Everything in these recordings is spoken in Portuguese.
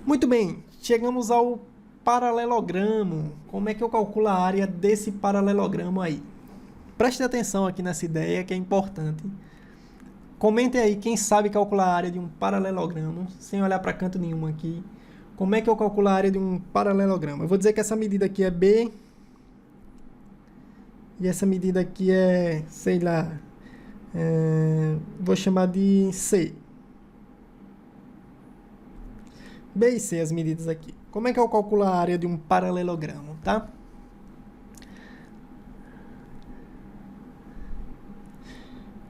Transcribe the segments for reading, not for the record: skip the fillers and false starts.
Muito bem, chegamos ao paralelogramo. Como é que eu calculo a área desse paralelogramo aí? Preste atenção aqui nessa ideia que é importante. Comentem aí quem sabe calcular a área de um paralelogramo, sem olhar para canto nenhum aqui. Como é que eu calculo a área de um paralelogramo? Eu vou dizer que essa medida aqui é B. E essa medida aqui é, sei lá, vou chamar de C. B e C as medidas aqui. Como é que eu calculo a área de um paralelogramo, tá?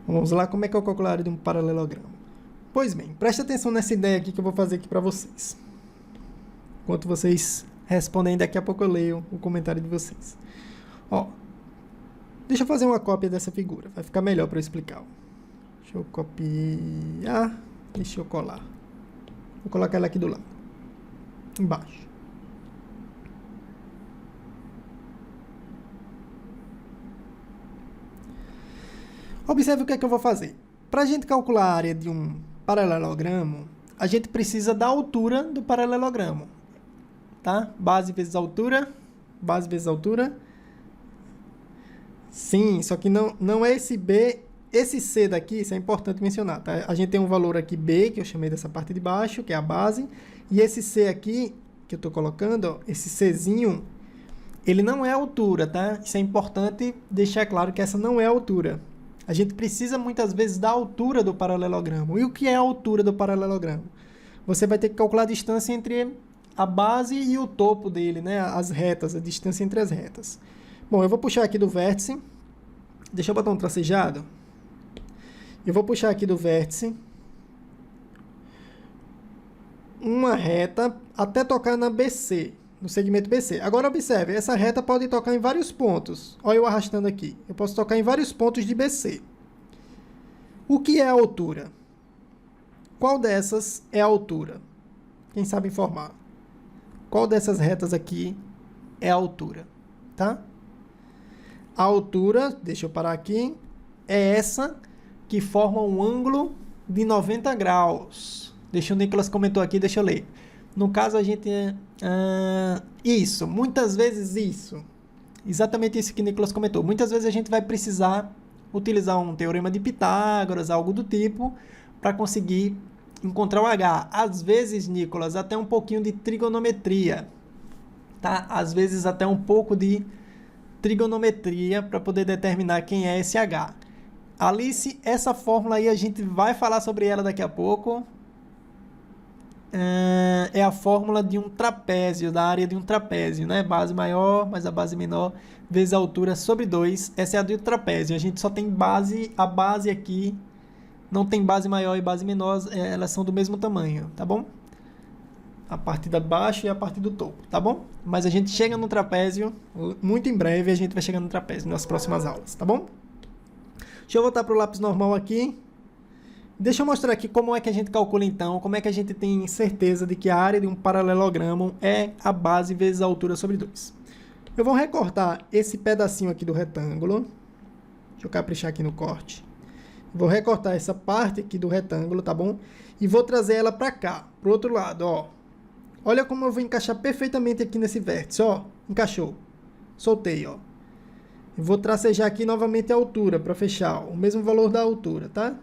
Vamos lá, como é que eu calculo a área de um paralelogramo? Pois bem, preste atenção nessa ideia aqui que eu vou fazer aqui para vocês. Enquanto vocês respondem, daqui a pouco eu leio o comentário de vocês. Ó, deixa eu fazer uma cópia dessa figura, vai ficar melhor para eu explicar. Deixa eu copiar, deixa eu colar. Vou colocar ela aqui do lado, embaixo. Observe o que é que eu vou fazer. Para a gente calcular a área de um paralelogramo, a gente precisa da altura do paralelogramo. Tá? Base vezes altura, base vezes altura. Sim, só que não é esse B, esse C daqui, isso é importante mencionar, tá? A gente tem um valor aqui B, que eu chamei dessa parte de baixo, que é a base, e esse C aqui, que eu estou colocando, ó, esse Czinho, ele não é a altura, tá? Isso é importante deixar claro que essa não é a altura. A gente precisa muitas vezes da altura do paralelogramo. E o que é a altura do paralelogramo? Você vai ter que calcular a distância entre a base e o topo dele, né? As retas, a distância entre as retas. Bom, eu vou puxar aqui do vértice. Deixa eu botar um tracejado. Eu vou puxar aqui do vértice uma reta até tocar na BC, no segmento BC. Agora observe, essa reta pode tocar em vários pontos. Olha eu arrastando aqui. Eu posso tocar em vários pontos de BC. O que é a altura? Qual dessas é a altura? Quem sabe informar? Qual dessas retas aqui é a altura? Tá? A altura, deixa eu parar aqui, é essa que forma um ângulo de 90 graus. Deixa o Nicolas comentou aqui, deixa eu ler. No caso, a gente... isso, muitas vezes isso. Exatamente isso que o Nicolas comentou. Muitas vezes a gente vai precisar utilizar um teorema de Pitágoras, algo do tipo, para conseguir encontrar o H. Às vezes, Nicolas, até um pouquinho de trigonometria. Tá? Às vezes até um pouco de trigonometria para poder determinar quem é esse H. Alice, essa fórmula aí a gente vai falar sobre ela daqui a pouco. É a fórmula de um trapézio, da área de um trapézio, né? Base maior mais a base menor vezes a altura sobre 2. Essa é a do trapézio. A gente só tem base, a base aqui não tem base maior e base menor, elas são do mesmo tamanho, tá bom? A parte da baixo e a parte do topo, tá bom? Mas a gente chega no trapézio, muito em breve a gente vai chegar no trapézio nas próximas aulas, tá bom? Deixa eu voltar para o lápis normal aqui. Deixa eu mostrar aqui como é que a gente calcula então, como é que a gente tem certeza de que a área de um paralelogramo é a base vezes a altura sobre 2. Eu vou recortar esse pedacinho aqui do retângulo. Deixa eu caprichar aqui no corte. Vou recortar essa parte aqui do retângulo, tá bom? E vou trazer ela para cá, pro outro lado, ó. Olha como eu vou encaixar perfeitamente aqui nesse vértice, ó. Encaixou. Soltei, ó. Vou tracejar aqui novamente a altura para fechar, ó, o mesmo valor da altura, tá?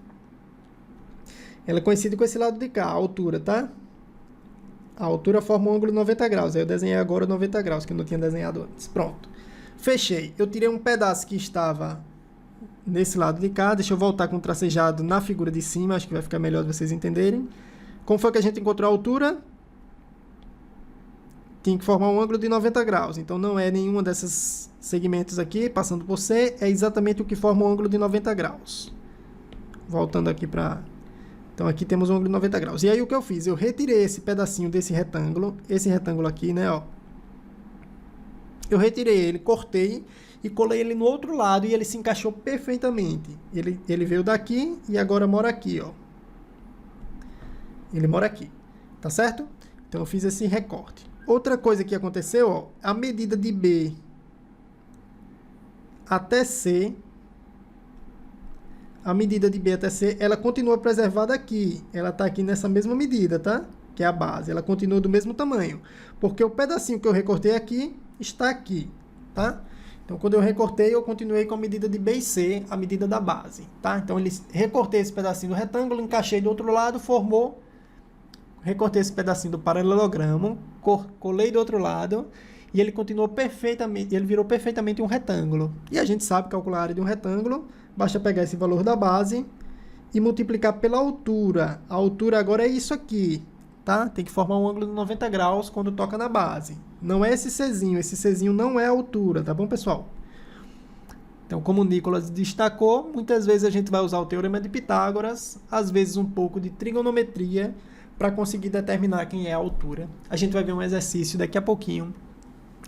Ela é conhecida com esse lado de cá, a altura, tá? A altura forma um ângulo de 90 graus. Aí eu desenhei agora 90 graus, que eu não tinha desenhado antes. Pronto. Fechei. Eu tirei um pedaço que estava nesse lado de cá. Deixa eu voltar com o tracejado na figura de cima. Acho que vai ficar melhor de vocês entenderem. Como foi que a gente encontrou a altura? Tinha que formar um ângulo de 90 graus. Então, não é nenhuma desses segmentos aqui, passando por C. É exatamente o que forma um ângulo de 90 graus. Voltando aqui para... Então, aqui temos um ângulo de 90 graus. E aí, o que eu fiz? Eu retirei esse pedacinho desse retângulo. Esse retângulo aqui, né, ó. Eu retirei ele, cortei e colei ele no outro lado e ele se encaixou perfeitamente. Ele veio daqui e agora mora aqui, ó. Ele mora aqui, tá certo? Então, eu fiz esse recorte. Outra coisa que aconteceu, ó, a medida de B até C, a medida de B até C, ela continua preservada aqui. Ela está aqui nessa mesma medida, tá? que é a base, ela continua do mesmo tamanho, porque o pedacinho que eu recortei aqui está aqui, tá? Então, quando eu recortei, eu continuei com a medida de B e C, a medida da base, tá? Então, recortei esse pedacinho do retângulo, encaixei do outro lado, formou, recortei esse pedacinho do paralelogramo, colei do outro lado, e ele continuou perfeitamente, ele virou perfeitamente um retângulo. E a gente sabe calcular a área de um retângulo, basta pegar esse valor da base e multiplicar pela altura. A altura agora é isso aqui, tá? Tem que formar um ângulo de 90 graus quando toca na base. Não é esse Czinho não é a altura, tá bom, pessoal? Então, como o Nicolas destacou, muitas vezes a gente vai usar o Teorema de Pitágoras, às vezes um pouco de trigonometria, para conseguir determinar quem é a altura. A gente vai ver um exercício daqui a pouquinho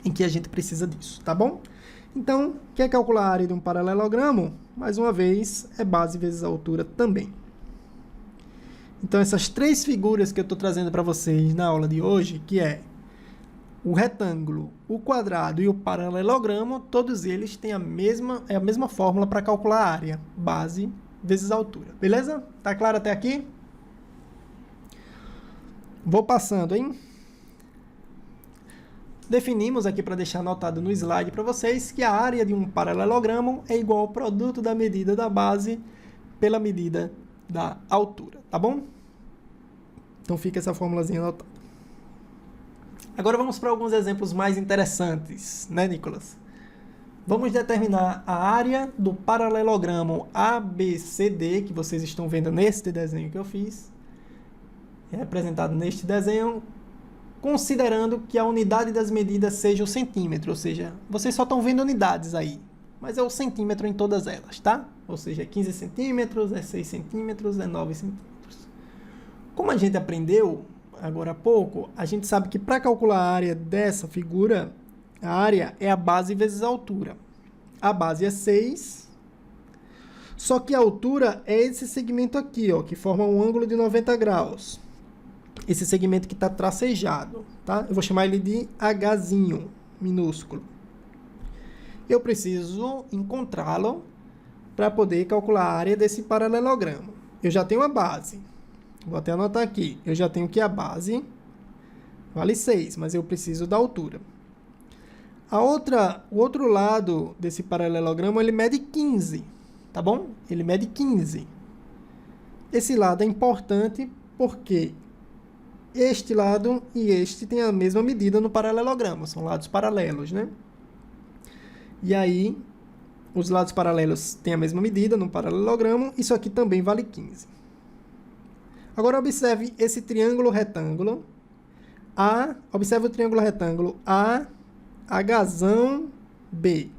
em que a gente precisa disso, tá bom? Então, quer calcular a área de um paralelogramo? Mais uma vez, é base vezes a altura também. Então, essas três figuras que eu estou trazendo para vocês na aula de hoje, que é o retângulo, o quadrado e o paralelogramo, todos eles têm a mesma fórmula para calcular a área, base vezes a altura. Beleza? Tá claro até aqui? Vou passando, hein? Definimos aqui para deixar anotado no slide para vocês que a área de um paralelogramo é igual ao produto da medida da base pela medida da altura, tá bom? Então fica essa formulazinha anotada. Agora vamos para alguns exemplos mais interessantes, né, Nicolas? Vamos determinar a área do paralelogramo ABCD, que vocês estão vendo neste desenho que eu fiz, representado neste desenho, considerando que a unidade das medidas seja o centímetro, ou seja, vocês só estão vendo unidades aí, mas é o centímetro em todas elas, tá? Ou seja, é 15 centímetros, é 6 centímetros, é 9 centímetros. Como a gente aprendeu agora há pouco, a gente sabe que para calcular a área dessa figura, a área é a base vezes a altura. A base é 6, só que a altura é esse segmento aqui, ó, que forma um ângulo de 90 graus. Esse segmento que está tracejado, tá? Eu vou chamar ele de Hzinho, minúsculo. Eu preciso encontrá-lo para poder calcular a área desse paralelogramo. Eu já tenho a base. Vou até anotar aqui. Eu já tenho que a base vale 6, mas eu preciso da altura. O outro lado desse paralelogramo, ele mede 15, tá bom? Ele mede 15. Esse lado é importante porque este lado e este têm a mesma medida no paralelogramo, são lados paralelos, né? E aí, os lados paralelos têm a mesma medida no paralelogramo, isso aqui também vale 15. Agora, observe esse triângulo retângulo, observe o triângulo retângulo AHB,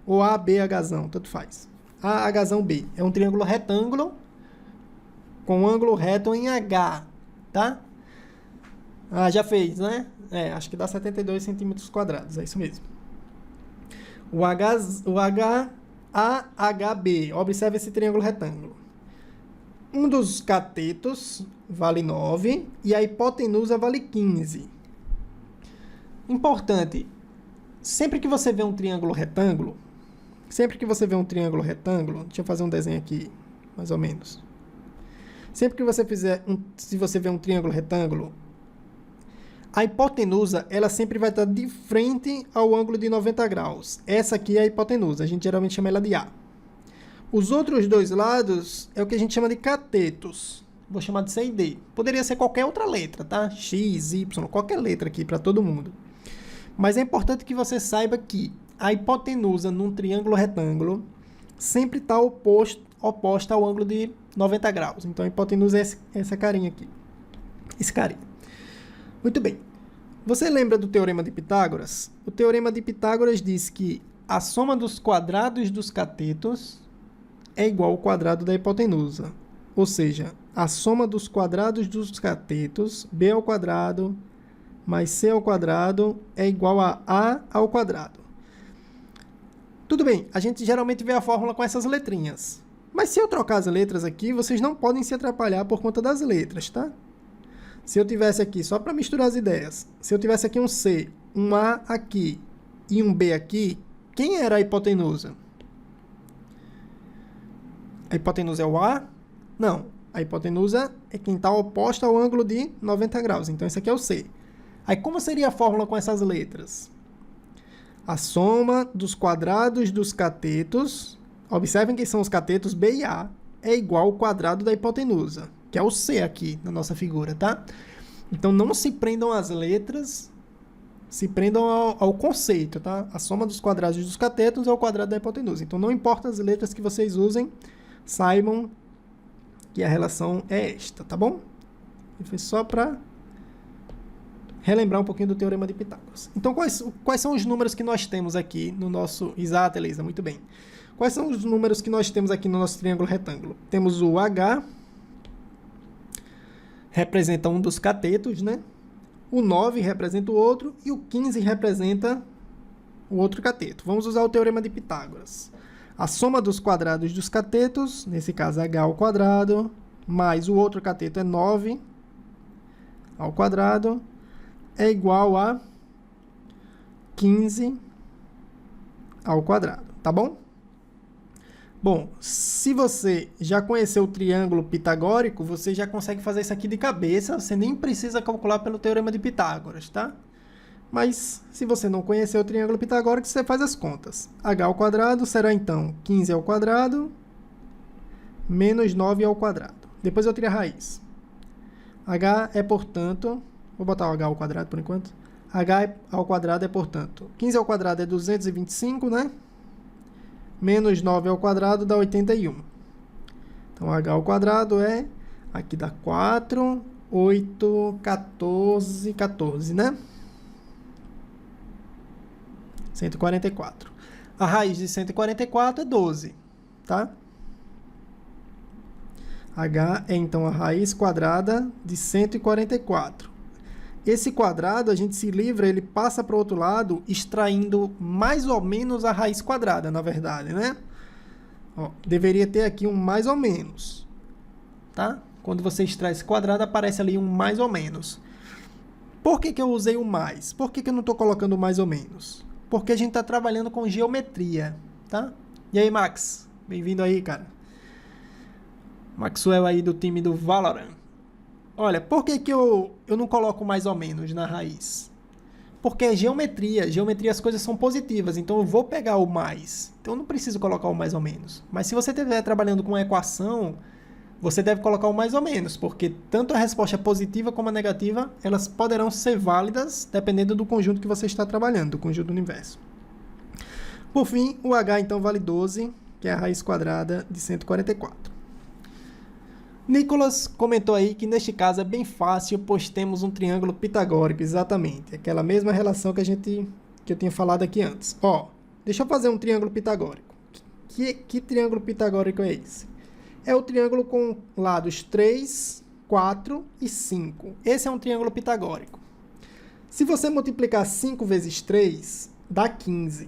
ou ABHzão, tanto faz. AHB, é um triângulo retângulo com ângulo reto em H, tá? Já fez, né? Acho que dá 72 centímetros quadrados, é isso mesmo. O AHB, observe esse triângulo retângulo. Um dos catetos vale 9 e a hipotenusa vale 15. Importante, sempre que você vê um triângulo retângulo, deixa eu fazer um desenho aqui, mais ou menos. Sempre que você se você vê um triângulo retângulo, a hipotenusa, ela sempre vai estar de frente ao ângulo de 90 graus. Essa aqui é a hipotenusa, a gente geralmente chama ela de A. Os outros dois lados é o que a gente chama de catetos. Vou chamar de C e D. Poderia ser qualquer outra letra, tá? X, Y, qualquer letra aqui para todo mundo. Mas é importante que você saiba que a hipotenusa num triângulo retângulo sempre está oposta ao ângulo de 90 graus. Então, a hipotenusa é essa carinha aqui. Esse carinha. Muito bem. Você lembra do Teorema de Pitágoras? O Teorema de Pitágoras diz que a soma dos quadrados dos catetos é igual ao quadrado da hipotenusa. Ou seja, a soma dos quadrados dos catetos, b ao quadrado mais c ao quadrado, é igual a ao quadrado. Tudo bem, a gente geralmente vê a fórmula com essas letrinhas. Mas se eu trocar as letras aqui, vocês não podem se atrapalhar por conta das letras, tá? Se eu tivesse aqui, só para misturar as ideias, se eu tivesse aqui um C, um A aqui e um B aqui, quem era a hipotenusa? A hipotenusa é o A? Não. A hipotenusa é quem está oposta ao ângulo de 90 graus. Então, esse aqui é o C. Aí, como seria a fórmula com essas letras? A soma dos quadrados dos catetos, observem que são os catetos B e A, é igual ao quadrado da hipotenusa, que é o C aqui na nossa figura, tá? Então, não se prendam às letras, se prendam ao conceito, tá? A soma dos quadrados dos catetos é o quadrado da hipotenusa. Então, não importa as letras que vocês usem, saibam que a relação é esta, tá bom? Foi só para relembrar um pouquinho do Teorema de Pitágoras. Então, quais são os números que nós temos aqui no nosso... Exato, Elisa, muito bem. Quais são os números que nós temos aqui no nosso triângulo retângulo? Temos o H, representa um dos catetos, né? O 9 representa o outro e o 15 representa o outro cateto. Vamos usar o Teorema de Pitágoras. A soma dos quadrados dos catetos, nesse caso H ao quadrado, mais o outro cateto é 9 ao quadrado, é igual a 15 ao quadrado, tá bom? Bom, se você já conheceu o triângulo pitagórico, você já consegue fazer isso aqui de cabeça, você nem precisa calcular pelo Teorema de Pitágoras, tá? Mas, se você não conhecer o triângulo pitagórico, você faz as contas. H ao quadrado será, então, 15 ao quadrado menos 9 ao quadrado. Depois eu tiro a raiz. H é, portanto... Vou botar o H ao quadrado por enquanto. H ao quadrado é, portanto, 15 ao quadrado é 225, né? Menos 9 ao quadrado dá 81. Então, H ao quadrado é... Aqui dá 4, 8, 14, 14, né? 144. A raiz de 144 é 12, tá? H é, então, a raiz quadrada de 144. Esse quadrado, a gente se livra, ele passa para o outro lado, extraindo mais ou menos a raiz quadrada, na verdade, né? Ó, deveria ter aqui um mais ou menos, tá? Quando você extrai esse quadrado, aparece ali um mais ou menos. Por que que eu usei o mais? Por que que eu não estou colocando mais ou menos? Porque a gente está trabalhando com geometria, tá? E aí, Max? Bem-vindo aí, cara. Maxwell aí do time do Valorant. Olha, por que que eu não coloco mais ou menos na raiz? Porque é geometria. Geometria, as coisas são positivas, então eu vou pegar o mais. Então eu não preciso colocar o mais ou menos. Mas se você estiver trabalhando com uma equação, você deve colocar o mais ou menos, porque tanto a resposta positiva como a negativa, elas poderão ser válidas dependendo do conjunto que você está trabalhando, do conjunto do universo. Por fim, o H então vale 12, que é a raiz quadrada de 144. Nicolas comentou aí que neste caso é bem fácil, pois temos um triângulo pitagórico, exatamente. Aquela mesma relação que eu tinha falado aqui antes. Ó, deixa eu fazer um triângulo pitagórico. Que triângulo pitagórico é esse? É o triângulo com lados 3, 4 e 5. Esse é um triângulo pitagórico. Se você multiplicar 5 vezes 3, dá 15.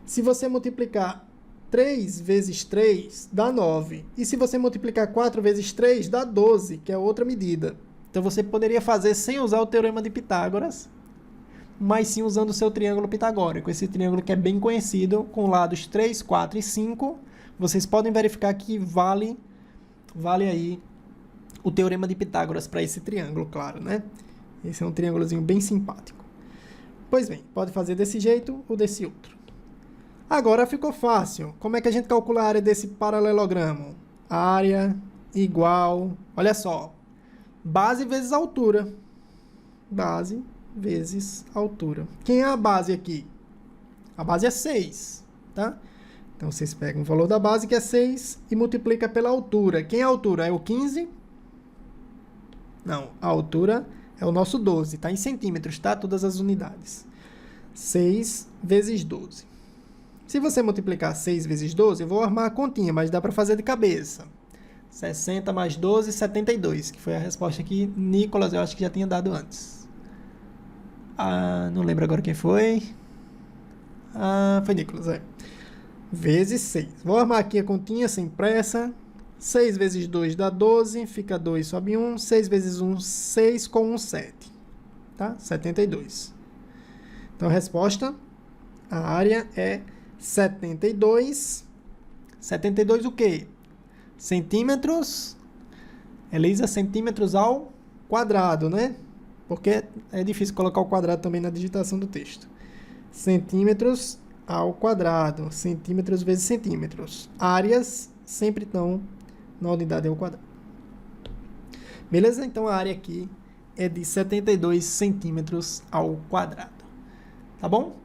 Se você multiplicar 3 vezes 3 dá 9. E se você multiplicar 4 vezes 3, dá 12, que é outra medida. Então, você poderia fazer sem usar o Teorema de Pitágoras, mas sim usando o seu triângulo pitagórico. Esse triângulo que é bem conhecido, com lados 3, 4 e 5. Vocês podem verificar que vale aí o Teorema de Pitágoras para esse triângulo, claro, né? Esse é um triângulozinho bem simpático. Pois bem, pode fazer desse jeito ou desse outro. Agora ficou fácil. Como é que a gente calcula a área desse paralelogramo? Área igual... Olha só. Base vezes altura. Base vezes altura. Quem é a base aqui? A base é 6, tá? Então, vocês pegam o valor da base, que é 6, e multiplica pela altura. Quem é a altura? É o 15? Não, a altura é o nosso 12, tá? Em centímetros, tá? Todas as unidades. 6 vezes 12. Se você multiplicar 6 vezes 12, eu vou armar a continha, mas dá para fazer de cabeça. 60 mais 12, 72, que foi a resposta que Nicolas, eu acho que já tinha dado antes. Ah, não lembro agora quem foi. Ah, foi Nicolas, é. Vezes 6. Vou armar aqui a continha sem pressa. 6 vezes 2 dá 12, fica 2, sobe 1. 6 vezes 1, 6, com 1, 7. Tá? 72. Então, a resposta, a área é 72. 72 o quê? Centímetros Elisa, centímetros ao quadrado, né? Porque é difícil colocar o quadrado também na digitação do texto. Centímetros ao quadrado. Centímetros vezes centímetros. Áreas sempre estão na unidade ao quadrado. Beleza? Então a área aqui é de 72 centímetros ao quadrado. Tá bom?